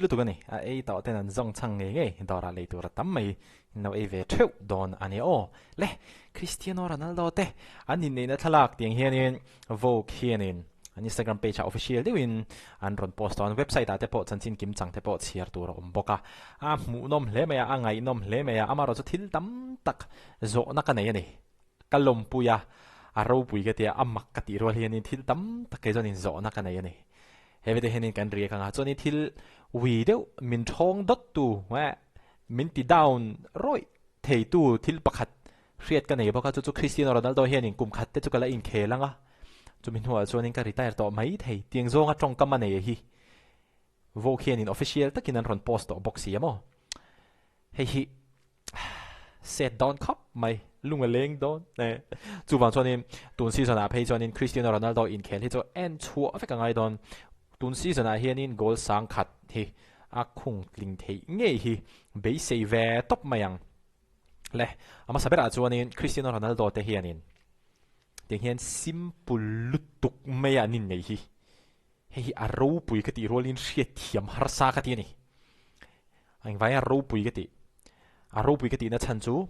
lu tu gani ai tao tên anh zong chang nghe đó là lấy tu ra tắm mày nào ai về treo đòn anh ấy ô lẽ Cristiano Ronaldo te anh nhìn này nó thalak tiếng hiền in vô hiền in anh Instagram page official đi win anh run post on website ta te po chân xin kim chang te po share tu ra boka mu nom le maya ngai nom le maya amaro cho thil tam tak zo na ka nei ani kalom puya ROPUI cái tia amak cái tia rồi hiền in thil tam tak cái cho nên zo na ka nei ani hewe de hiền kan ria kang cho nên thil wi deu min thong dot tu wa min ti down roi thei tu thil pakhat riat ka nei boka chu Cristiano Ronaldo hiền in kum khat te chu kala in khelanga cho mình hoa cho nên cái retire to mấy thầy tiếng zong trong cam này hi vô khiên in official tất nhiên run post ở box gì mà hi set down cup mày lung a leng down nè chú vào cho nên tuần season à pay cho nên Cristiano Ronaldo in khen hi cho end chua phải cái ngày down tuần season à hiền in goal sang khát hi khung linh thầy nghe hi bị say về top mày ang lẽ ama saber à cho nên Cristiano Ronaldo te hiền in tiếng hiền simple lutuk maya nin nei hi hi ROPUI cái ti rolin shit thiam har sa cái ti ni anh vai ROPUI cái ti na chan chu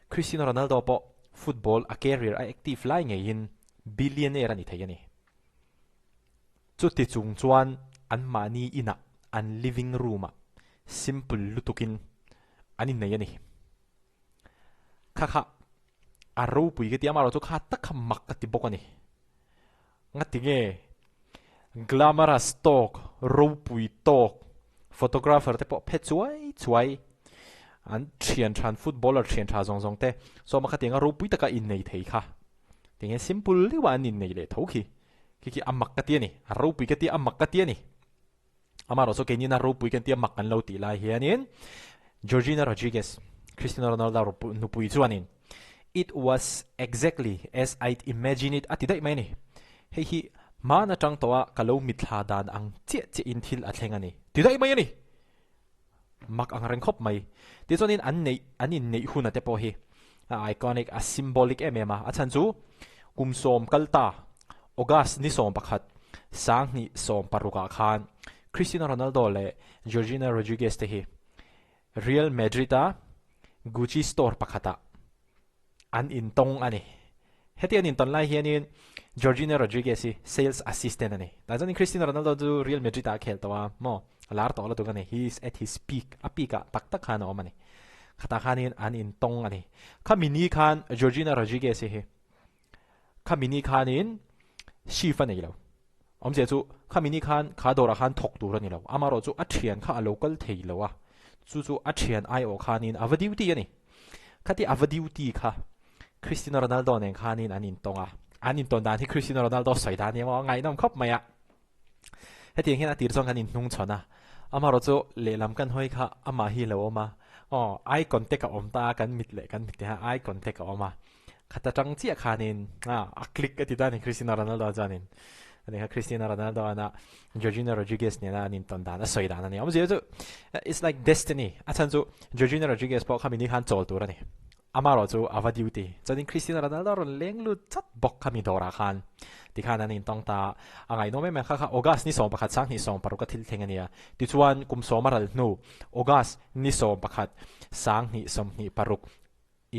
Cristiano Ronaldo po football a career a active lai ngai in billionaire ani thai ani chu ti chung chuan an mani ina an living room a simple lutukin anin nei ani kha ROPUI cái tiếng mà cho khát tất khăm mặc cái tiếng bốc này ngắt tiếng nghe glamorous talk ROPUI talk photographer te po phe chuai an thian than footballer thian tha zong zong te so mà cái tiếng ROPUI tất cả in này thấy kha tiếng nghe simple li wa in này le thấu khi amak cái tiếng này ROPUI cái tiếng amak cái tiếng này ama ro so cái ni na ROPUI cái tiếng mặc kan lo ti lai hianin Georgina Rodríguez Cristiano Ronaldo nupui chuanin it was exactly as I'd imagined it atidai mai ni hei hi mana tang towa kalo mitla dan ang che in thil a thlenga ni tidai mai ni mak ang reng khop mai ti chonin an in nei huna te po hi iconic a symbolic emema a chan chu kumsom kalta August ni som pakhat sang ni som paruka khan Cristiano Ronaldo le Georgina Rodríguez te hi Real Madrid a Gucci store pakhata an in tong ani heti an in ton lai hianin Georgina Rodríguez sales assistant ani ta jani Cristiano Ronaldo du Real Madrid a khel tawa mo lar to la tu gani he is at his peak apika tak khana omani khata khanin an in tong ani khamini khan Georgina Rodríguez he khamini khanin shifa nei lo omje chu khamini khan khadora khan thok tur ani lo amaro chu athian kha local thei lo wa chu athian ai o khanin avadiuti ani khati avadiuti kha Cristiano Ronaldo nen khanin anin tonga anin ton dan hi Cristiano Ronaldo soidan ni mo ngai nom khop maya heti hian atir chong kanin nung chona amaro chu lelam kan hoi kha ama hi lo ma eye contact om ta kan mit ha eye contact oma khata tang chi khanin a click ati dan Cristiano Ronaldo janin ani Cristiano Ronaldo ana Georgina Rodríguez ne na anin ton dan a soidan ani om je chu it's like destiny achan chu Georgina Rodríguez po khamini khan chol tur ani amaro chu avadiuti chanin Cristiano Ronaldo ron lenglu chat bok khami dora khan ti khan anin tong ta angai no me kha August ni som pakhat sang ni som paruka thil thengania ti chuan kum somaral nu August ni som pakhat sang ni som ni paruk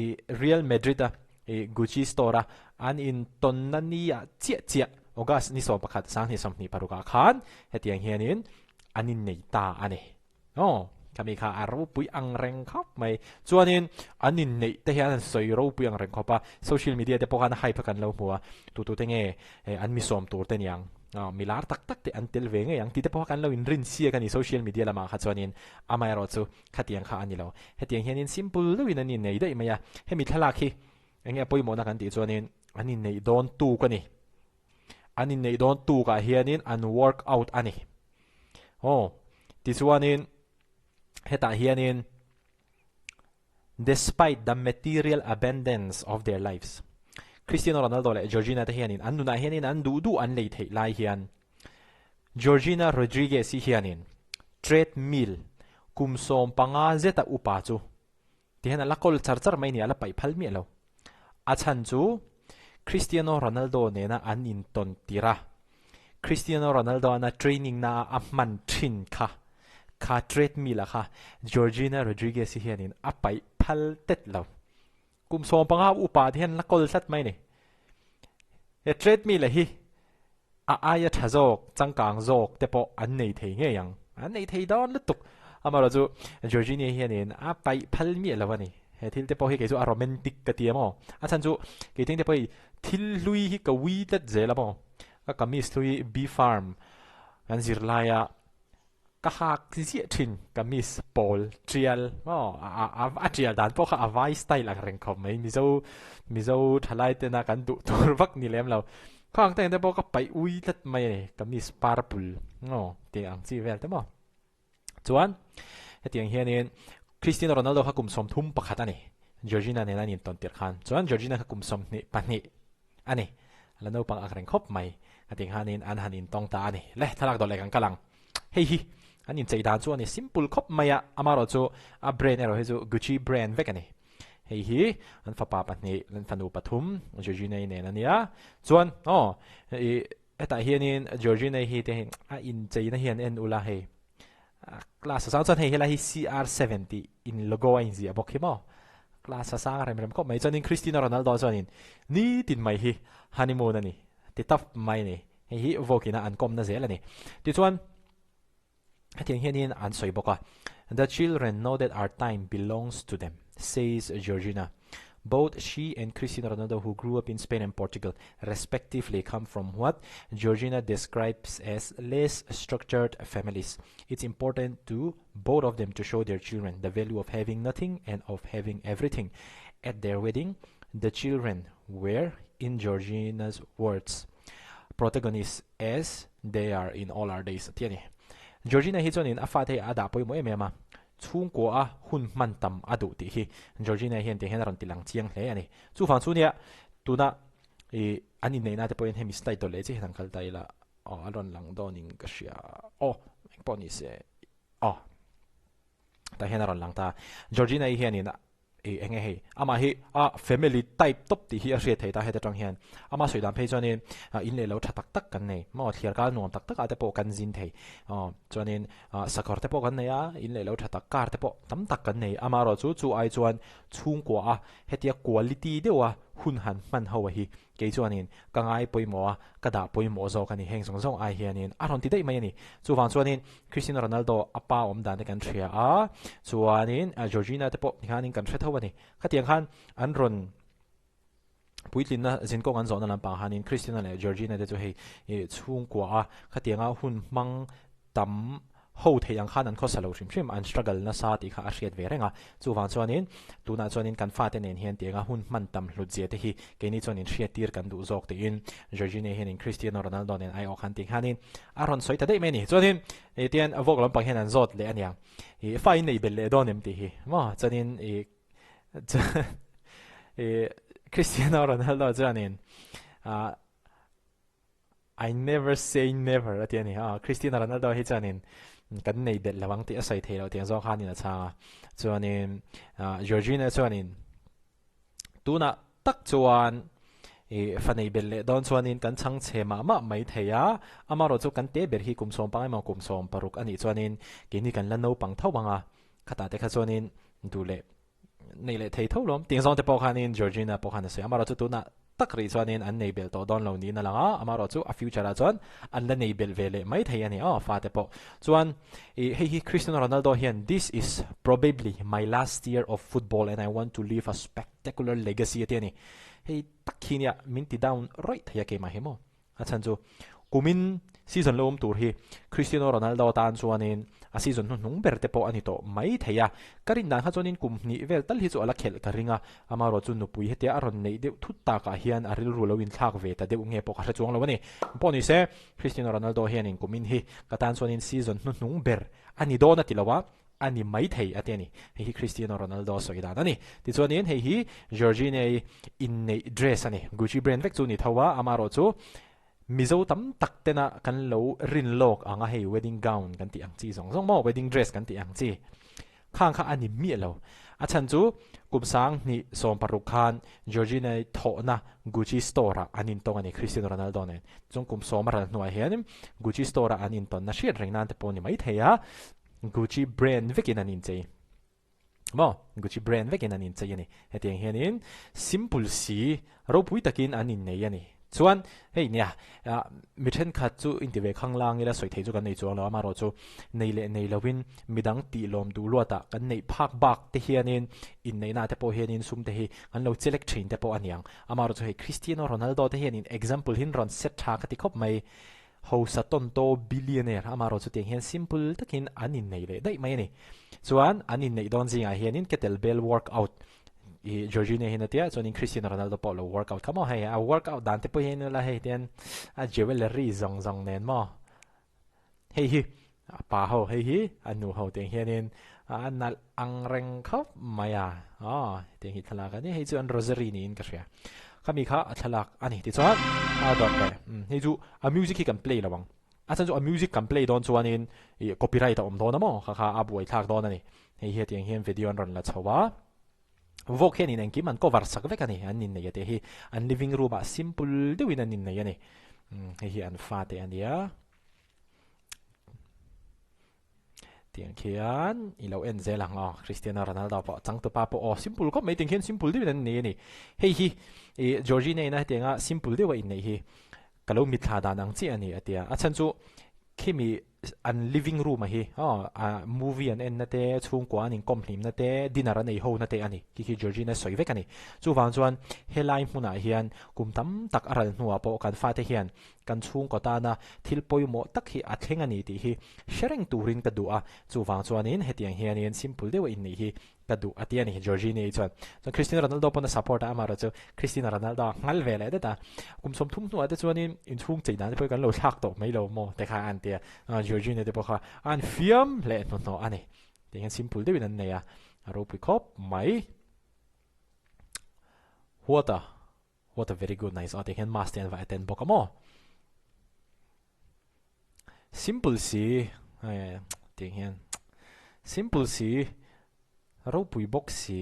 i Real Madrid a i Gucci store an in tonnania chia August ni som pakhat sang ni som ni paruka khan hetiang hianin anin nei ta ani kami kha ROPUI ang reng khop mai chuanin anin nei te hian soi ROPUI ang reng khopa social media te pokan hype kan lo muwa tu te nge an misom tur te niang milar tak te antel ve nge yang ti te pokan lo in rin sia kan social media lama kha chuanin amai ro chu khatiang kha ani lo hetiang hianin simple lo in anin nei dai maya hemi thala khi enge poimo na kan ti chuanin anin nei don tu kani anin nei don tu ka hianin an work out ani ti chuanin heta hianin despite the material abundance of their lives Cristiano Ronaldo le Georgina te hianin an nuna hianin an du an lei thei lai hian Georgina Rodríguez hianin treadmill kumsom panga zeta upa chu tihan lakol charchar mai ni ala pai phal mi lo achan chu Cristiano Ronaldo ne na an in ton tira Cristiano Ronaldo na training na a man thin kha คาเทรดมีละค่ะ Georgina Rodríguez เฮียนินอไปพัลเต็ดเรากุมสมปังอาอุปาที่เห็นนักกอล์ฟสัตว์ไหมเนี่ยเทรดมีละฮีอายะทะโจกจังกังโจกแต่พออันไหนเทียงยังอันไหนเทียดอนลุตุกมาเราจู Georgina เฮียนินอไปพัลมีละวันนี้ที่แต่พอเฮกิจูอารมณ์ติกกะเตียมั้งฉันจูกิทิ้งแต่พอทิลลุยฮิกวีตัดเจละมั้งก็มิสลุยบีฟาร์มอันซิรลายะก็หักเสียทิ้งก็มิสปอลเทียลเทียลดันพวกอวายสไตล์อะไรเขาไม่มิโซทลายเตนักันดุตัววักนี่เลี้ยมเราข้างแต่พวกก็ไปอุยตัดไม่ก็มิสปาร์ปุลเตียงซีเวลแต่มั้งจวนเตียงเฮียนี่Cristiano Ronaldo เขากุมสมทุ่มประคัตอันนี้ Georgina เนี่ยนั่นนี่ตอนเตียร์ขันส่วน Georgina เขากุมสมนี่ปันนี่อันนี้แล้วนู้ปังอักเร่งคบใหม่อันที่ฮันนินอันฮันนินตองตาอันนี้เละทะลักดอลเลยกันกำลังเฮ้ยอันนี้ใจด่านส่วนนี้ simple คบใหม่อะอามาโรจูอับแบรนด์เราให้จู Gucci brand เวกันนี่เฮ้ยอันฟ้าป่าปันนี่อันฟันูปฐุม Georgina เนี่ยนั่นเนี่ยส่วนแต่เฮียนี่ Georgina เฮียที่อินใจนั่นเฮียนเอ็นอุลาเฮkelas sasang hei hela hi CR70 in logo in zia bok himo kelas sasang rem ko mai chonin Cristiano Ronaldo chonin ni tin mai hi honeymoon ani ti tap mai ni hi vokina an kom na zel ani ti chuan hetiang hianin an soi boka the children know that our time belongs to them says Georgina. Both she and Cristiano Ronaldo, who grew up in Spain and Portugal, respectively, come from what Georgina describes as less structured families. It's important to both of them to show their children the value of having nothing and of having everything. At their wedding, the children were, in Georgina's words, protagonists as they are in all our days. Georgina hi chuanin a fate a da poi mo emema chung ko a hun man tam adu ti hi Georgina hian te hen ron tilang chiang hle ani chu fan chu nia tuna ani nei na te point hemi style to le chi han kal tai la alon lang doning ka sia poni se ta hen ron lang ta Georgina hi hian ina enge hei ama hi family type top ti hi a hriat thei ta he ta tang hian ama soidam phei chuanin in le lo tha tak tak kan nei ma thliar kal nuam tak tak a te po kan zin thei chuanin sakor te po kan nei a in le lo tha tak kar te po tam tak kan nei ama ro chu ai chuan chung ko a hetia quality dewa hun han man ho hi ke chuanin kangai poimo a kada poimo zo kan heng song song ai hianin aron ti dei mai ni chu wang chuanin Cristiano Ronaldo apa om dan kan thria a chuanin Georgina te po hianin kan thre thawani khatiang khan an ron puitlin na zin ko an zona lampang hanin Cristiano le Georgina te chu hei chung ko a khatianga hun mang tam ho theyang khan an kho salo shim an struggle na sa ti kha a hriat ve renga chu wang chuanin tuna chuanin kan fa te nen hian tianga hun man tam hlut je te hi ke ni chuanin hriat tir kan du zok te in Georgina hian in Cristiano Ronaldo nen ai ok han ti hanin aron soi ta dei me ni chuanin tian avok lampang hian an zot le aniang fa in nei bel le don em ti hi ma chuanin Cristiano Ronaldo chuanin I never say never atiani Cristiano Ronaldo hi chuanin kan nei bel lawang ti asai thei lo tiang zo khanin a cha chuanin Georgina chuanin tuna tak chuan fanei bel le don chuanin kan chang chema ma mai theya amaro chu kan te ber hi kumsom pangai ma kumsom paruk ani chuanin kini kan lano pang thawanga khata te kha chuanin dule nei le thei tholom tiang zong te po khanin Georgina po khan se amaro chu tuna tak ri chuanin an nei bel to don lo ni na langa amaro chu a future a chuan an la nei bel vele mai thei ani fa te po chuan hei Cristiano Ronaldo hian this is probably my last year of football and I want to leave a spectacular legacy atiani hei takhinia minti down right thaya ke ma hemo achan chu kumin season lom tur hi Cristiano Ronaldo tan chuanin a season nung berte po ani to mai theya karin dan kha chuanin kumni vel tal hi chu ala khel karinga amaro chu nupui hetia aron nei de thutta ka hian aril ru lowin thak ve ta de nge po kha chuang lowani poni se Cristiano Ronaldo hian in kumin hi katan chuanin season nung ber ani dona tilawa ani mai thei ateni hi Cristiano Ronaldo soidan ani ti chuanin hi Georgina in nei dress ani Gucci brand vek chu ni thawa amaro chu Mizo tam tak tena kan lo rin lok anga hei wedding gown kan ti ang chi song mo wedding dress kan ti ang chi khang kha ani mi lo achan chu kumsang ni som paruk khan Georgina tho na Gucci store anin tong ani Cristiano Ronaldo ne chung kum som ran nuai hian Gucci store anin ton na shit ring nan te poni mai theya Gucci brand vekin anin chei mo Gucci brand vekin anin chei ani hetiang hianin simple si ROPUI takin anin nei ani chuan hei nia mi then khat chu intive khanglang ila soi thei chu kan nei chuang lo ama ro chu nei le nei lovin midang ti lom du lota kan nei phak bak te hianin Inneihna te po hianin sum te hi kan lo select thin te po aniang ama ro chu hei Cristiano Ronaldo te hianin example hin ron set tha ka ti khop mai ho sa ton to billionaire ama ro chu te hian simple takin anin nei le dai mai ni chuan anin nei don zinga hianin kettlebell workout Georgina hina tia chuanin Cristiano Ronaldo po lo workout kamo hei a workout dan te po hin la hei ten a jewelry zong zong nen mo hei hi pa ho hei hi anu ho te hianin nal ang reng khop maya te hi thalak ani hei chuan rosary ni in ka hria khami kha thalak ani ti chuan dot pe hei chu a music hi kan play lawang a chan chu a music kan play don chuanin copyright om don mo kha a buai thak don ani hei hi tiang hian video ron la chawa vok hian in engkim an cover sak vek ani an in nei te hi an living room a simple deuhin an in nei ani hei hi an fa te ania tiang khian ilo en zelang Cristiano Ronaldo po chang to pa po simple ko mai ting khian simple deuhin an nei ani hei hi Georgina ina tenga simple deuh in nei hi kalo mi thla dan ang chi ani atia a chan chu khimi an living room hi movie an en na te chung kwa ning komhlim na te dinner an ei ho na te ani ki Georgina soi vek ani chu wang chuan helai hmuna hian kumtam tak aral hnuwa po kan fa te hian kan chung ko ta na thil poimo tak hi a thleng ani ti hi shereng turin ka du a chu wang chuan in hetiang hian in simple dewa in nei hi ka du atiani Georgina chuan Cristiano Ronaldo pon support amara chu Cristiano Ronaldo ngal vele da ta kumsom thum hnuwa te chuan in chung chei dan po kan lo thak to mai lo mo te kha an te Georgina te po kha an fiam le no ani te hian simple de win nei a ROPUI khop mai what a very good nice te hian master va attend bo kamo simple si te hian simple si ROPUI box si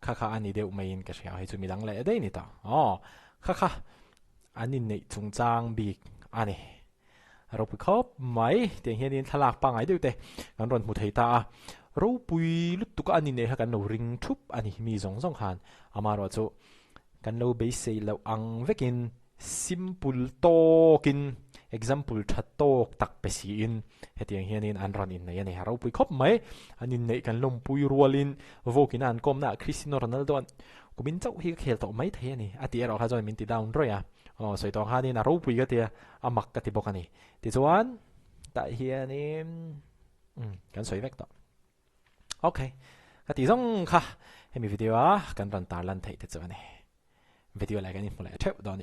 kha ani deuh mai in ka hria hi chu midang le dei ni ta kha anin nei chung chang bik ani ROPUI khop mai te hian in thalak pa ngai deuh te kan ron mu thei ta ROPUI lutuk ani nei ha kan no ring thup ani mi zong zong khan amaro chu kan lo be sei lo ang vekin simple tokin example thatok tak pesi in hetiang hian in an ron in nei ani ROPUI khop mai anin nei kan lom pui rualin vokin an kom na Cristiano Ronaldo an kumin chau hi khel to mai the ani ati ero kha join min ti down roya soi tong ha ni na ROPUI ka tia amak ka ti bokani ti chuan ta hian in kan soi vek to okay ka ti zong kha hemi video kan ran tar lan thei te chuan video like an in mula thep don